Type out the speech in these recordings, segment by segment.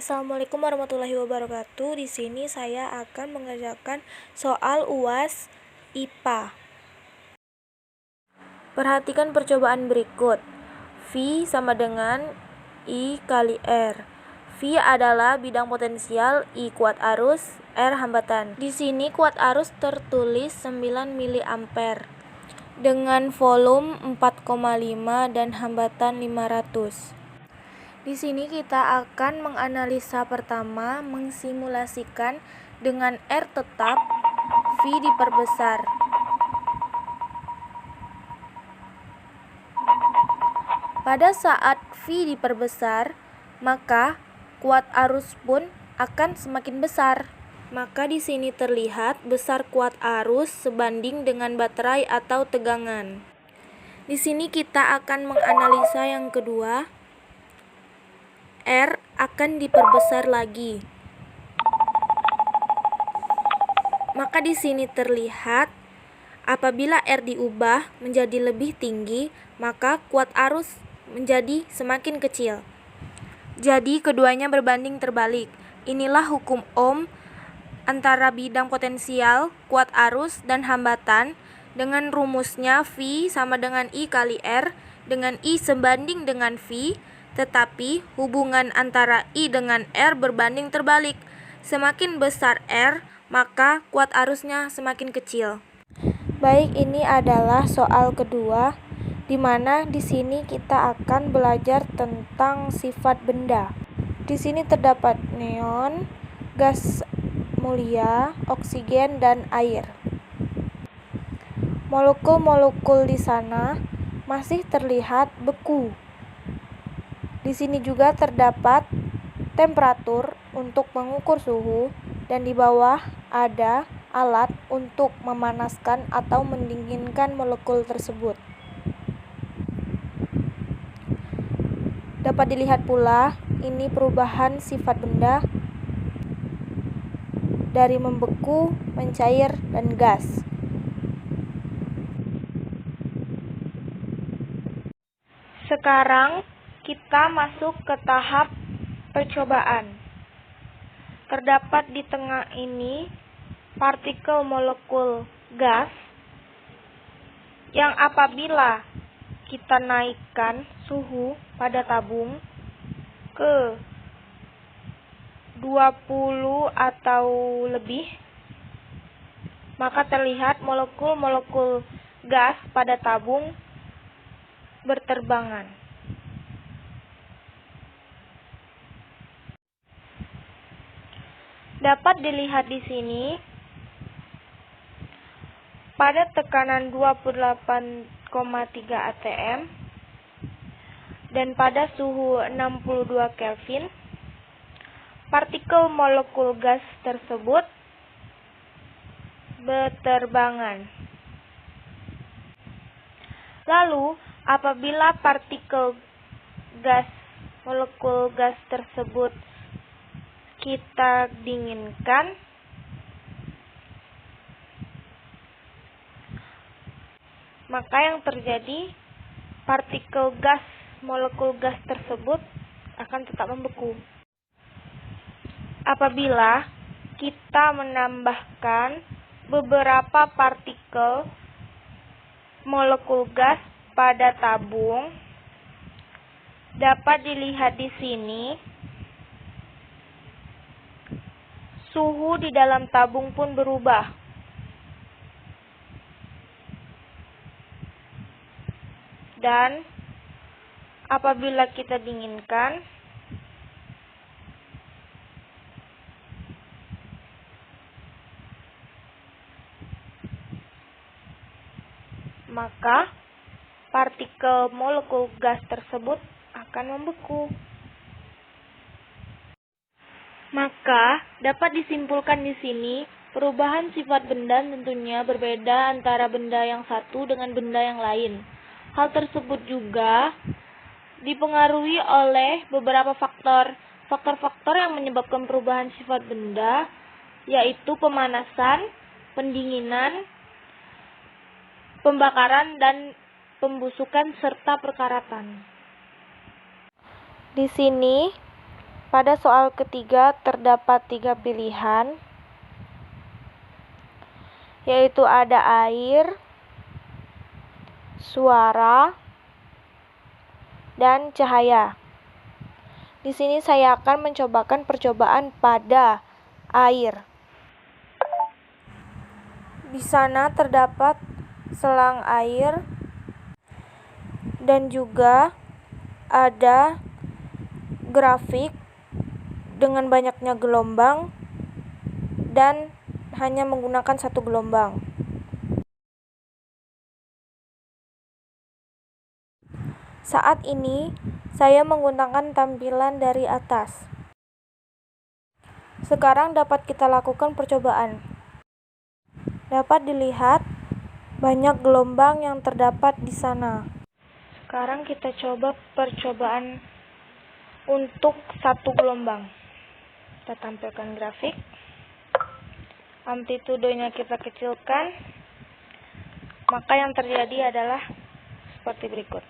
Assalamualaikum warahmatullahi wabarakatuh. Di sini saya akan mengerjakan soal UAS IPA. Perhatikan percobaan berikut. V sama dengan I kali R. V adalah bidang potensial, I kuat arus, R hambatan. Di sini kuat arus tertulis 9 mA dengan volume 4,5 dan hambatan 500. Di sini kita akan menganalisa pertama, mengsimulasikan dengan R tetap, V diperbesar. Pada saat V diperbesar, maka kuat arus pun akan semakin besar. Maka di sini terlihat besar kuat arus sebanding dengan baterai atau tegangan. Di sini kita akan menganalisa yang kedua. R akan diperbesar lagi. Maka di sini terlihat apabila R diubah menjadi lebih tinggi, maka kuat arus menjadi semakin kecil. Jadi keduanya berbanding terbalik. Inilah hukum Ohm antara bidang potensial, kuat arus, dan hambatan dengan rumusnya V sama dengan I kali R dengan I sebanding dengan V. Tetapi hubungan antara I dengan R berbanding terbalik. Semakin besar R, maka kuat arusnya semakin kecil. Baik, ini adalah soal kedua, di mana di sini kita akan belajar tentang sifat benda. Di sini terdapat neon, gas mulia, oksigen, dan air. Molekul-molekul di sana masih terlihat beku. Di sini juga terdapat temperatur untuk mengukur suhu dan di bawah ada alat untuk memanaskan atau mendinginkan molekul tersebut. Dapat dilihat pula ini perubahan sifat benda dari membeku, mencair, dan gas. Sekarang kita masuk ke tahap percobaan. Terdapat di tengah ini partikel molekul gas yang apabila kita naikkan suhu pada tabung ke 20 atau lebih, maka terlihat molekul-molekul gas pada tabung berterbangan. Dapat dilihat di sini pada tekanan 28,3 atm dan pada suhu 62 Kelvin, partikel molekul gas tersebut berterbangan. Lalu, apabila partikel gas, molekul gas tersebut kita dinginkan, maka yang terjadi partikel gas, molekul gas tersebut akan tetap membeku. Apabila kita menambahkan beberapa partikel molekul gas pada tabung, dapat dilihat di sini suhu di dalam tabung pun berubah. Dan apabila kita dinginkan, maka partikel molekul gas tersebut akan membeku. Maka dapat disimpulkan di sini perubahan sifat benda tentunya berbeda antara benda yang satu dengan benda yang lain. Hal tersebut juga dipengaruhi oleh beberapa faktor. Faktor-faktor yang menyebabkan perubahan sifat benda yaitu pemanasan, pendinginan, pembakaran, dan pembusukan serta perkaratan. Di sini Pada soal ketiga terdapat 3 pilihan, yaitu ada air, suara, dan cahaya. Di sini saya akan mencobakan percobaan pada air. Di sana terdapat selang air dan juga ada grafik dengan banyaknya gelombang dan hanya menggunakan satu gelombang. Saat ini saya menggunakan tampilan dari atas. Sekarang dapat kita lakukan percobaan. Dapat dilihat banyak gelombang yang terdapat di sana. Sekarang kita coba percobaan untuk satu gelombang. Kita tampilkan grafik. Amplitudenya kita kecilkan. Maka yang terjadi adalah seperti berikut.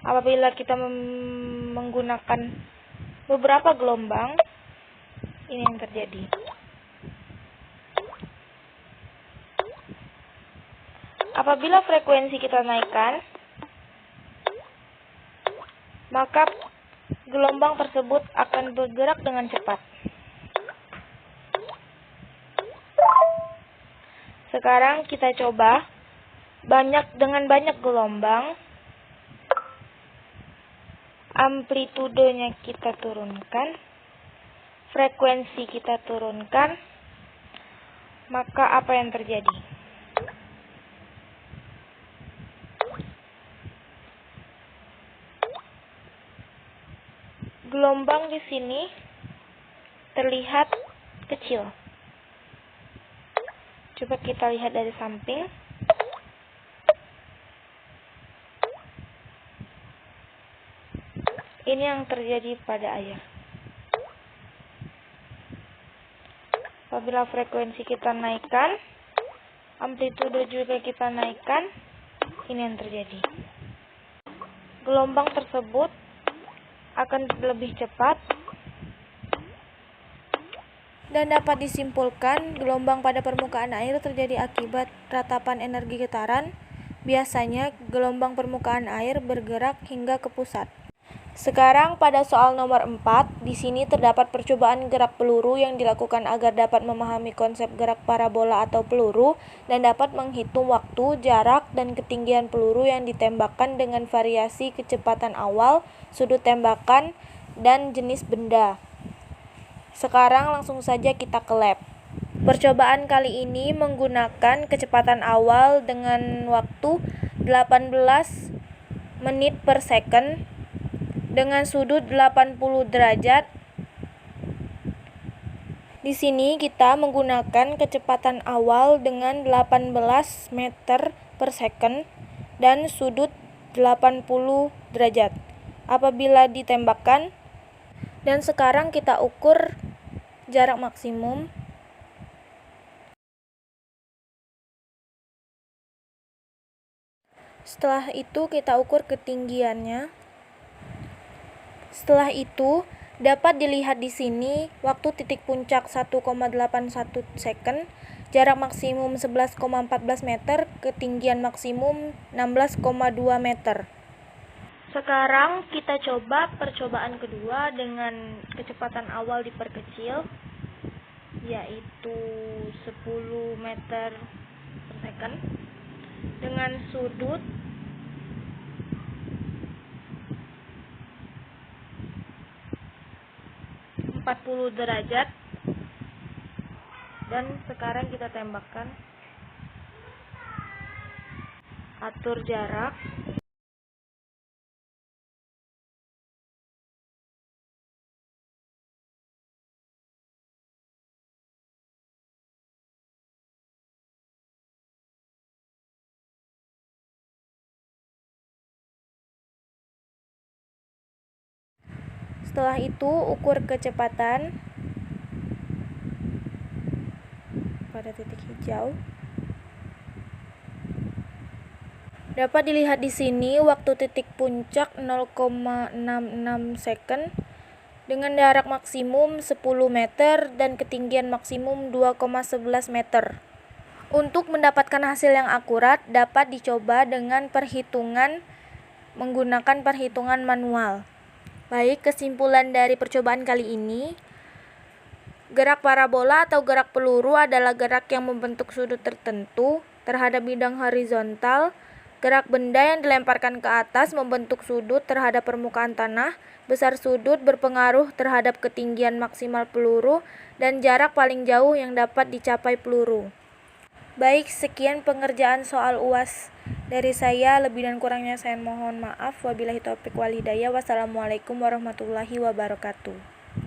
Apabila kita menggunakan beberapa gelombang, ini yang terjadi. Apabila frekuensi kita naikkan, maka gelombang tersebut akan bergerak dengan cepat. Sekarang kita coba dengan banyak gelombang, amplitudenya kita turunkan, frekuensi kita turunkan, maka apa yang terjadi? Gelombang di sini terlihat kecil. Coba kita lihat dari samping. Ini yang terjadi pada air. Apabila frekuensi kita naikkan, amplitude juga kita naikkan, ini yang terjadi. Gelombang tersebut akan lebih cepat dan dapat disimpulkan gelombang pada permukaan air terjadi akibat ratapan energi getaran. Biasanya gelombang permukaan air bergerak hingga ke pusat. Sekarang pada soal nomor 4, di sini terdapat percobaan gerak peluru yang dilakukan agar dapat memahami konsep gerak parabola atau peluru dan dapat menghitung waktu, jarak, dan ketinggian peluru yang ditembakkan dengan variasi kecepatan awal, sudut tembakan, dan jenis benda. Sekarang langsung saja kita ke lab. Percobaan kali ini menggunakan kecepatan awal dengan waktu 18 menit per second dengan sudut 80 derajat. Di sini kita menggunakan kecepatan awal dengan 18 meter per second dan sudut 80 derajat apabila ditembakkan. Dan sekarang kita ukur jarak maksimum. Setelah itu kita ukur ketinggiannya. Setelah itu, dapat dilihat di sini waktu titik puncak 1,81 second, jarak maksimum 11,14 meter, ketinggian maksimum 16,2 meter. Sekarang kita coba percobaan kedua dengan kecepatan awal diperkecil, yaitu 10 meter per second, dengan sudut 40 derajat. Dan sekarang kita tembakkan. Atur jarak. Setelah itu ukur kecepatan. pada titik hijau. Dapat dilihat di sini waktu titik puncak 0,66 second dengan jarak maksimum 10 meter dan ketinggian maksimum 2,11 meter. Untuk mendapatkan hasil yang akurat dapat dicoba dengan menggunakan perhitungan manual. Baik, kesimpulan dari percobaan kali ini, gerak parabola atau gerak peluru adalah gerak yang membentuk sudut tertentu terhadap bidang horizontal. Gerak benda yang dilemparkan ke atas membentuk sudut terhadap permukaan tanah. Besar sudut berpengaruh terhadap ketinggian maksimal peluru dan jarak paling jauh yang dapat dicapai peluru. Baik, sekian pengerjaan soal UAS dari saya. Lebih dan kurangnya saya mohon maaf. Wabillahi taufiq wal hidayah. Wassalamualaikum warahmatullahi wabarakatuh.